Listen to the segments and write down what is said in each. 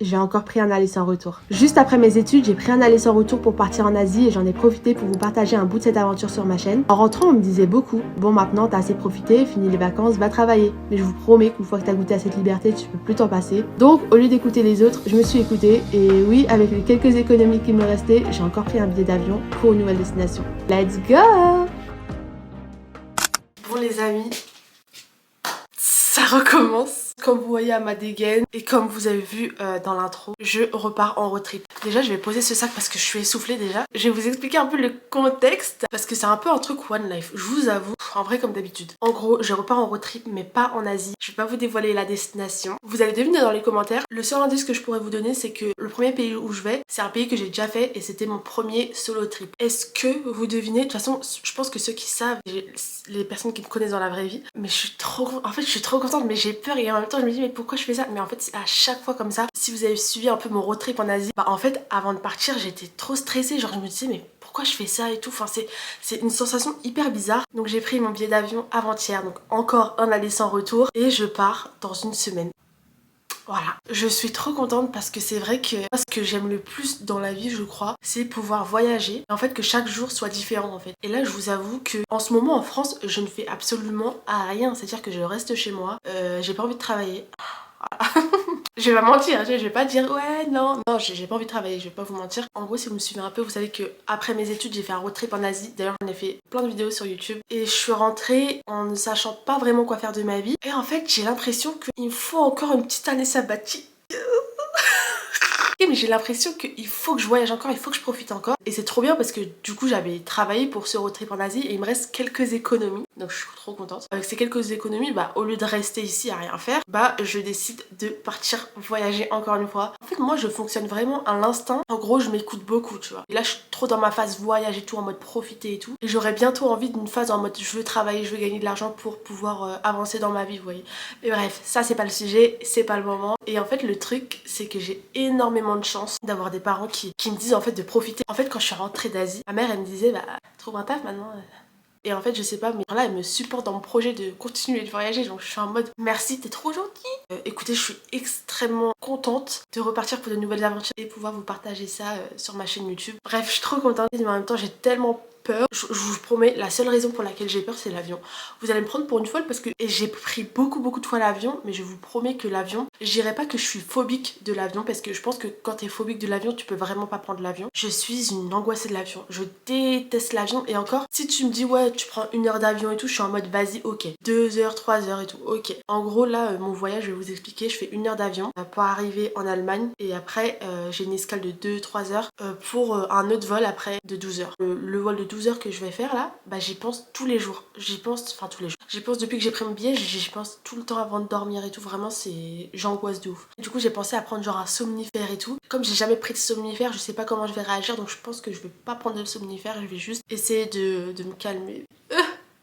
j'ai encore pris un aller sans retour. Juste après mes études, j'ai pris un aller sans retour pour partir en Asie et j'en ai profité pour vous partager un bout de cette aventure sur ma chaîne. En rentrant, on me disait beaucoup, bon maintenant t'as assez profité, fini les vacances, va travailler. Mais je vous promets qu'une fois que t'as goûté à cette liberté, tu peux plus t'en passer. Donc au lieu d'écouter les autres, je me suis écoutée et oui, avec les quelques économies qui me restaient, j'ai encore pris un billet d'avion pour une nouvelle destination. Let's go! Bon les amis, ça recommence. Comme vous voyez à ma dégaine et comme vous avez vu dans l'intro, je repars en road trip. Déjà je vais poser ce sac parce que je suis essoufflée déjà. Je vais vous expliquer un peu le contexte parce que c'est un peu un truc one life. Je vous avoue, en vrai comme d'habitude. En gros, je repars en road trip mais pas en Asie. Je vais pas vous dévoiler la destination. Vous allez deviner dans les commentaires. Le seul indice que je pourrais vous donner, c'est que le premier pays où je vais, c'est un pays que j'ai déjà fait et c'était mon premier solo trip. Est-ce que vous devinez? De toute façon, je pense que ceux qui savent, les personnes qui me connaissent dans la vraie vie, mais je suis trop contente, mais j'ai peur et en même temps je me dis mais pourquoi je fais ça? Mais en fait c'est à chaque fois comme ça. Si vous avez suivi un peu mon road trip en Asie, bah en fait avant de partir j'étais trop stressée, genre je me disais mais pourquoi je fais ça et tout, enfin c'est une sensation hyper bizarre. Donc j'ai pris mon billet d'avion avant-hier, donc encore un aller sans retour et je pars dans une semaine. Voilà, je suis trop contente parce que c'est vrai que ce que j'aime le plus dans la vie, je crois, c'est pouvoir voyager. En fait, que chaque jour soit différent en fait. Et là, je vous avoue que en ce moment en France, je ne fais absolument rien. C'est-à-dire que je reste chez moi, j'ai pas envie de travailler. Voilà. Je vais pas mentir, je vais pas dire ouais non j'ai pas envie de travailler, je vais pas vous mentir. En gros si vous me suivez un peu, vous savez que après mes études j'ai fait un road trip en Asie. D'ailleurs j'en ai fait plein de vidéos sur YouTube et je suis rentrée en ne sachant pas vraiment quoi faire de ma vie. Et en fait j'ai l'impression qu'il me faut encore une petite année sabbatique. Mais j'ai l'impression qu'il faut que je voyage encore, il faut que je profite encore. Et c'est trop bien parce que du coup j'avais travaillé pour ce road trip en Asie et il me reste quelques économies. Donc je suis trop contente. Avec ces quelques économies, bah au lieu de rester ici à rien faire, bah je décide de partir voyager encore une fois. En fait moi je fonctionne vraiment à l'instinct. En gros je m'écoute beaucoup tu vois. Et là je suis trop dans ma phase voyage et tout, en mode profiter et tout. Et j'aurais bientôt envie d'une phase en mode je veux travailler, je veux gagner de l'argent pour pouvoir avancer dans ma vie, vous voyez. Mais bref, ça c'est pas le sujet, c'est pas le moment. Et en fait le truc c'est que j'ai énormément de chance d'avoir des parents qui me disent en fait de profiter. En fait quand je suis rentrée d'Asie, ma mère elle me disait bah trouve un taf maintenant. Et en fait je sais pas mais là elle me supporte dans mon projet de continuer de voyager, donc je suis en mode merci t'es trop gentille. Écoutez je suis extrêmement contente de repartir pour de nouvelles aventures et pouvoir vous partager ça sur ma chaîne YouTube. Bref je suis trop contente mais en même temps j'ai tellement peur. Je vous promets, la seule raison pour laquelle j'ai peur c'est l'avion. Vous allez me prendre pour une folle parce que j'ai pris beaucoup de fois l'avion, mais je vous promets que l'avion, je dirais pas que je suis phobique de l'avion parce que je pense que quand t'es phobique de l'avion tu peux vraiment pas prendre l'avion. Je suis une angoissée de l'avion, je déteste l'avion. Et encore si tu me dis ouais tu prends 1 heure d'avion et tout, je suis en mode vas-y ok, 2 heures, 3 heures et tout ok. En gros là mon voyage je vais vous expliquer, je fais 1 heure d'avion pour arriver en Allemagne et après j'ai une escale de 2-3 heures pour un autre vol après de 12 heures. Le vol de 12 heures que je vais faire là, bah j'y pense tous les jours. J'y pense, enfin tous les jours. J'y pense depuis que j'ai pris mon billet, j'y pense tout le temps avant de dormir et tout. Vraiment c'est... j'angoisse de ouf. Du coup j'ai pensé à prendre genre un somnifère et tout. Comme j'ai jamais pris de somnifère, je sais pas comment je vais réagir, donc je pense que je vais pas prendre de somnifère, je vais juste essayer de me calmer.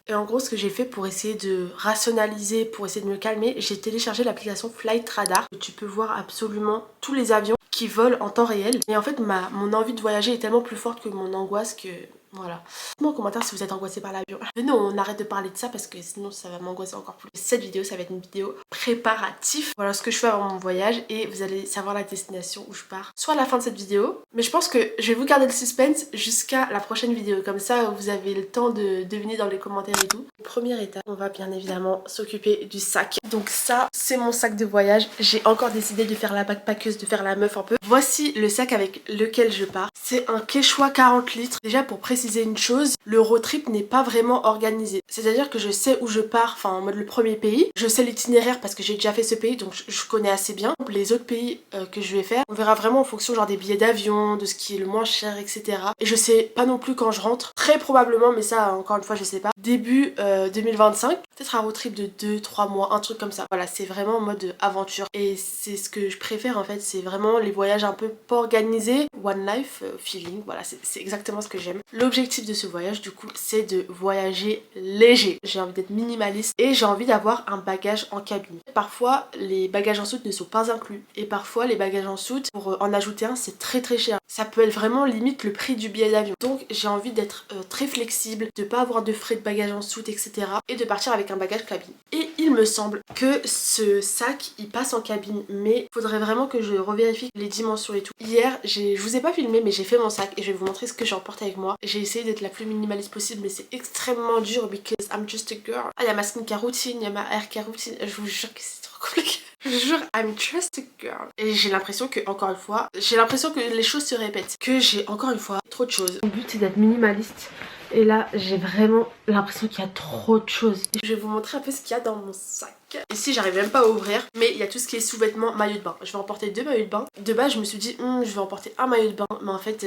Et en gros ce que j'ai fait pour essayer de rationaliser, pour essayer de me calmer, j'ai téléchargé l'application Flight Radar. Tu peux voir absolument tous les avions qui volent en temps réel. Et en fait mon envie de voyager est tellement plus forte que mon angoisse que... voilà. Dites-moi en commentaire si vous êtes angoissé par l'avion. Mais non, on arrête de parler de ça parce que sinon ça va m'angoisser encore plus. Cette vidéo, ça va être une vidéo préparative. Voilà ce que je fais avant mon voyage et vous allez savoir la destination où je pars. Soit à la fin de cette vidéo, mais je pense que je vais vous garder le suspense jusqu'à la prochaine vidéo. Comme ça, vous avez le temps de deviner dans les commentaires et tout. Première étape, on va bien évidemment s'occuper du sac. Donc ça, c'est mon sac de voyage. J'ai encore décidé de faire la backpackeuse, de faire la meuf un peu. Voici le sac avec lequel je pars. C'est un Quechua 40 litres. Déjà pour préciser une chose, le road trip n'est pas vraiment organisé. C'est-à-dire que je sais où je pars, enfin en mode le premier pays. Je sais l'itinéraire parce que j'ai déjà fait ce pays, donc je connais assez bien. Les autres pays que je vais faire, on verra vraiment en fonction genre des billets d'avion, de ce qui est le moins cher, etc. Et je sais pas non plus quand je rentre. Très probablement, mais ça encore une fois je sais pas. Début 2025, peut-être un road trip de 2-3 mois, un truc comme ça. Voilà, c'est vraiment en mode aventure. Et c'est ce que je préfère en fait, c'est vraiment les voyages un peu pas organisés, one life feeling, voilà, c'est exactement ce que j'aime. L'objectif de ce voyage du coup, c'est de voyager léger. J'ai envie d'être minimaliste et j'ai envie d'avoir un bagage en cabine. Parfois, les bagages en soute ne sont pas inclus et parfois les bagages en soute, pour en ajouter un, c'est très cher. ça peut être vraiment limite le prix du billet d'avion. Donc j'ai envie d'être très flexible, de pas avoir de frais de bagages en soute, etc. Et de partir avec un bagage cabine. Et il me semble que ce sac il passe en cabine, mais faudrait vraiment que je revérifie les dimensions et tout. Hier, je vous ai pas filmé, mais j'ai fait mon sac et je vais vous montrer ce que j'emporte avec moi. J'ai essayé d'être la plus minimaliste possible, mais c'est extrêmement dur because I'm just a girl. Ah, il y a ma skincare routine, il y a ma haircare routine. Je vous jure que c'est trop compliqué. Je vous jure, I'm just a girl. Et j'ai l'impression que, encore une fois, j'ai l'impression que les choses se répètent. Que j'ai, encore une fois, trop de choses. Mon but, c'est d'être minimaliste. Et là, j'ai vraiment l'impression qu'il y a trop de choses. Je vais vous montrer un peu ce qu'il y a dans mon sac. Ici, j'arrive même pas à ouvrir, mais il y a tout ce qui est sous-vêtements, maillot de bain. Je vais emporter 2 maillots de bain. De base, je me suis dit, je vais emporter un maillot de bain. Mais en fait,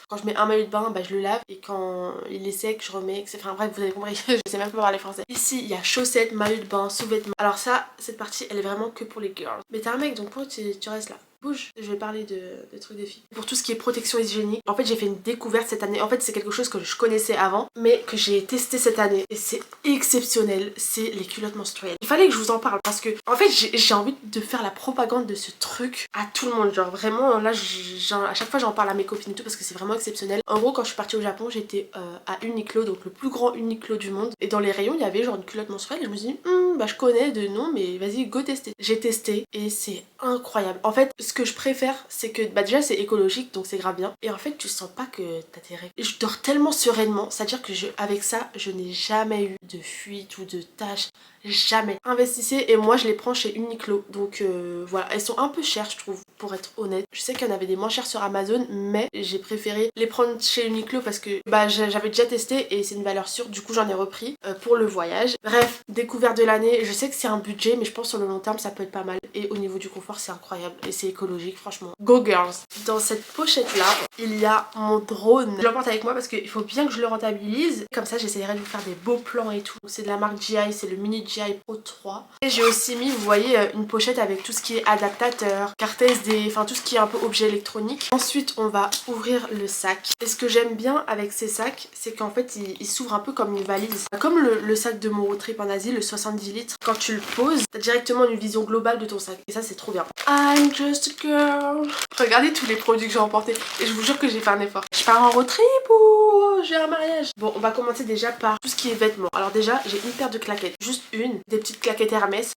quand je mets un maillot de bain, bah, je le lave. Et quand il est sec, je remets. Enfin bref, vous avez compris, je sais même pas parler français. Ici, il y a chaussettes, maillot de bain, sous-vêtements. Alors ça, cette partie, elle est vraiment que pour les girls. Mais t'es un mec, donc pourquoi tu restes là? Bouge, je vais parler de trucs des filles. Pour tout ce qui est protection hygiénique, en fait j'ai fait une découverte cette année. En fait c'est quelque chose que je connaissais avant, mais que j'ai testé cette année. Et c'est exceptionnel, c'est les culottes menstruelles. Il fallait que je vous en parle parce que en fait j'ai envie de faire la propagande de ce truc à tout le monde. Genre vraiment là, à chaque fois j'en parle à mes copines et tout parce que c'est vraiment exceptionnel. En gros quand je suis partie au Japon, j'étais à Uniqlo, donc le plus grand Uniqlo du monde. Et dans les rayons il y avait genre une culotte menstruelle et je me suis dit, bah je connais de nom mais vas-y go tester. J'ai testé et c'est incroyable. En fait ce que je préfère c'est que bah déjà c'est écologique donc c'est grave bien et en fait tu sens pas que t'as tes règles. Et je dors tellement sereinement, c'est à dire que avec ça je n'ai jamais eu de fuite ou de tâches, jamais. Investissez et moi je les prends chez Uniqlo donc voilà, elles sont un peu chères je trouve pour être honnête. Je sais qu'il y en avait des moins chères sur Amazon mais j'ai préféré les prendre chez Uniqlo parce que bah j'avais déjà testé et c'est une valeur sûre, du coup j'en ai repris pour le voyage. Bref, découverte de l'année, je sais que c'est un budget mais je pense sur le long terme ça peut être pas mal et au niveau du confort c'est incroyable et c'est écologique franchement. Go girls. Dans cette pochette là il y a mon drone. Je l'emporte avec moi parce qu'il faut bien que je le rentabilise. Comme ça j'essaierai de vous faire des beaux plans et tout. C'est de la marque GI, c'est le mini GI Pro 3. Et j'ai aussi mis, vous voyez, une pochette avec tout ce qui est adaptateur, carte SD, enfin tout ce qui est un peu objet électronique. Ensuite on va ouvrir le sac. Et ce que j'aime bien avec ces sacs, c'est qu'en fait il s'ouvre un peu comme une valise. Comme le sac de mon road trip en Asie, le 70 litres. Quand tu le poses, t'as directement une vision globale de ton sac. Et ça c'est trop bien. I'm just a girl. Regardez tous les produits que j'ai emportés. Et je vous jure que j'ai fait un effort. Je pars en road trip ou j'ai un mariage? Bon, on va commencer déjà par tout ce qui est vêtements. Alors déjà, j'ai une paire de claquettes. Juste une. Des petites claquettes Hermès.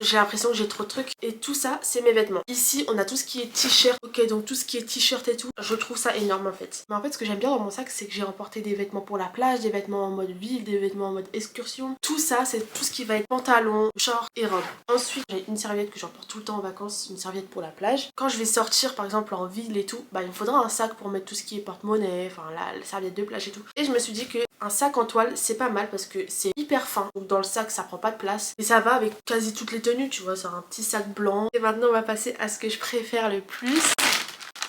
J'ai l'impression que j'ai trop de trucs. Et tout ça, c'est mes vêtements. Ici, on a tout ce qui est t-shirt. Ok, donc tout ce qui est t-shirt et tout, je trouve ça énorme en fait. Mais en fait, ce que j'aime bien dans mon sac, c'est que j'ai emporté des vêtements pour la plage, des vêtements en mode ville, des vêtements en mode excursion. Tout ça, c'est tout ce qui va être pantalon, short et robe. Ensuite, j'ai une serviette que j'emporte tout le temps en vacances, une serviette pour la plage. Quand je vais sortir, par exemple, en ville et tout, bah il me faudra un sac pour mettre tout ce qui est porte-monnaie, enfin la serviette de plage et tout. Et je me suis dit que un sac en toile, c'est pas mal parce que c'est hyper fin. Donc dans le sac, ça prend pas de place. Et ça va avec quasi toutes les tenues, tu vois, c'est un petit sac blanc. Et maintenant, on va passer à ce que je préfère le plus.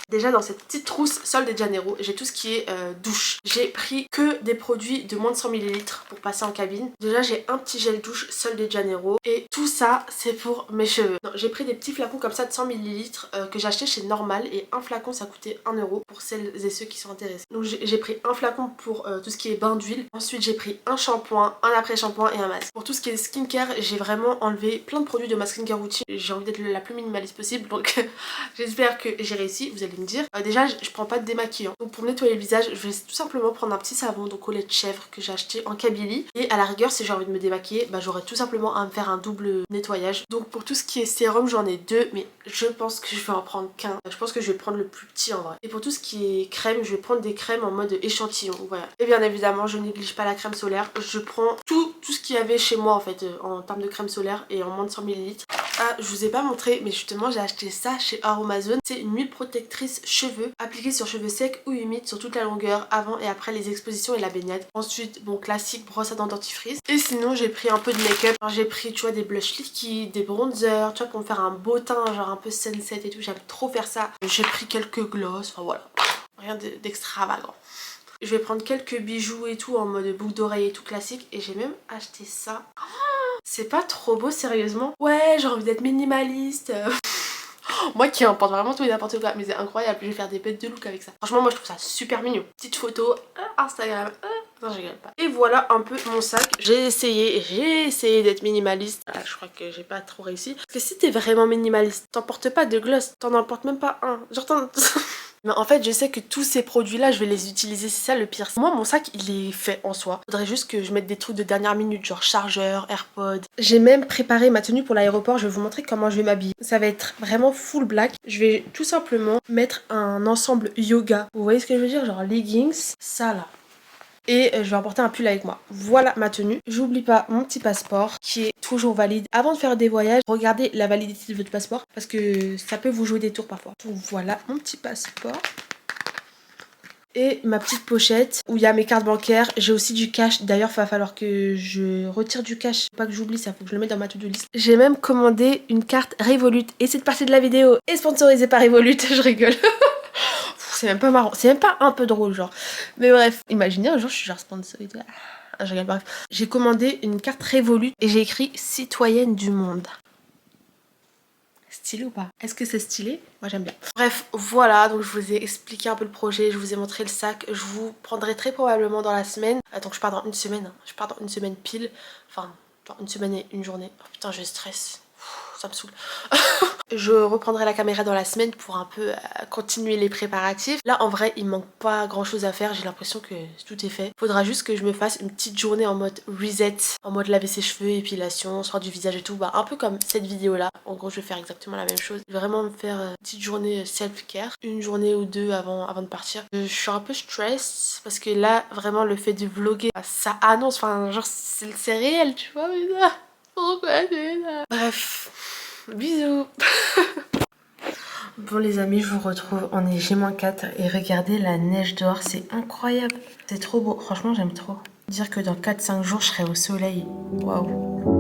Déjà dans cette petite trousse Sol de Janeiro, j'ai tout ce qui est douche. J'ai pris que des produits de moins de 100 ml pour passer en cabine. Déjà j'ai un petit gel douche Sol de Janeiro et tout ça c'est pour mes cheveux. J'ai pris des petits flacons comme ça de 100 ml que j'ai acheté chez Normal et un flacon ça coûtait 1 euro pour celles et ceux qui sont intéressés. Donc j'ai pris un flacon pour tout ce qui est bain d'huile. Ensuite j'ai pris un shampoing, un après-shampoing et un masque. Pour tout ce qui est skincare, j'ai vraiment enlevé plein de produits de ma skincare routine. J'ai envie d'être la plus minimaliste possible donc j'espère que j'ai réussi. Vous allez me dire. Déjà je prends pas de démaquillant. Donc pour nettoyer le visage je vais tout simplement prendre un petit savon donc au lait de chèvre que j'ai acheté en Kabylie. Et à la rigueur si j'ai envie de me démaquiller bah j'aurai tout simplement à me faire un double nettoyage. Donc pour tout ce qui est sérum j'en ai deux mais je pense que je vais en prendre qu'un. Je pense que je vais prendre le plus petit en vrai. Et pour tout ce qui est crème je vais prendre des crèmes en mode échantillon. Voilà. Et bien évidemment je néglige pas la crème solaire. Je prends tout ce qu'il y avait chez moi en fait en termes de crème solaire et en moins de 100 ml. Ah je vous ai pas montré mais justement j'ai acheté ça chez Aromazone. C'est une huile protectrice cheveux appliquée sur cheveux secs ou humides sur toute la longueur avant et après les expositions et la baignade. Ensuite bon classique brosse à dents dentifrice. Et sinon j'ai pris un peu de make-up. J'ai pris tu vois des blushs liquides, des bronzers, tu vois pour me faire un beau teint genre un peu sunset et tout. J'aime trop faire ça. J'ai pris quelques gloss, enfin voilà. Rien d'extravagant. Je vais prendre quelques bijoux et tout en mode boucle d'oreille et tout classique. Et j'ai même acheté ça. C'est pas trop beau sérieusement. Ouais j'ai envie d'être minimaliste. Moi qui emporte vraiment tout et n'importe quoi. Mais c'est incroyable. Je vais faire des bêtes de look avec ça. Franchement moi je trouve ça super mignon. Petite photo, Instagram. Non je rigole pas. Et voilà un peu mon sac. J'ai essayé d'être minimaliste. Ah, je crois que j'ai pas trop réussi. Parce que si t'es vraiment minimaliste, t'emportes pas de gloss. T'en emportes même pas un. Genre Mais en fait je sais que tous ces produits là je vais les utiliser, c'est ça le pire. Moi mon sac il est fait en soi. Faudrait juste que je mette des trucs de dernière minute, genre chargeur, AirPod. J'ai même préparé ma tenue pour l'aéroport, je vais vous montrer comment je vais m'habiller. Ça va être vraiment full black. Je vais tout simplement mettre un ensemble yoga. Vous voyez ce que je veux dire? Genre leggings, ça là. Et je vais emporter un pull avec moi. Voilà ma tenue. J'oublie pas mon petit passeport qui est toujours valide. Avant de faire des voyages, regardez la validité de votre passeport parce que ça peut vous jouer des tours parfois. Donc voilà mon petit passeport. Et ma petite pochette où il y a mes cartes bancaires. J'ai aussi du cash. D'ailleurs, il va falloir que je retire du cash. Faut pas que j'oublie ça, faut que je le mette dans ma to-do list. J'ai même commandé une carte Revolut. Et cette partie de la vidéo est sponsorisée par Revolut. Je rigole. C'est même pas marrant, c'est même pas un peu drôle genre. Mais bref, imaginez un jour je suis genre sponsorisée. Je regarde, bref. J'ai commandé une carte Revolut et j'ai écrit citoyenne du monde. Stylé ou pas? Est-ce que c'est stylé? Moi j'aime bien. Bref, voilà, donc je vous ai expliqué un peu le projet, je vous ai montré le sac. Je vous prendrai très probablement dans la semaine. Donc je pars dans une semaine, hein. Je pars dans une semaine pile. Enfin, dans une semaine et une journée. Oh putain, je stresse. Ça me saoule. Je reprendrai la caméra dans la semaine pour un peu continuer les préparatifs. Là en vrai il manque pas grand chose à faire, j'ai l'impression que tout est fait. Faudra juste que je me fasse une petite journée en mode reset, en mode laver ses cheveux, épilation, soin du visage et tout. Bah un peu comme cette vidéo là. En gros je vais faire exactement la même chose. Je vais vraiment me faire une petite journée self-care, une journée ou deux avant de partir. Je suis un peu stress parce que là vraiment le fait de vlogger, ça annonce, enfin genre c'est réel tu vois. Mais ça, pourquoi c'est ça? Bref. Bisous. Bon les amis, je vous retrouve, on est G-4 et regardez la neige dehors, c'est incroyable. C'est trop beau, franchement j'aime trop. Dire que dans 4-5 jours je serai au soleil, waouh.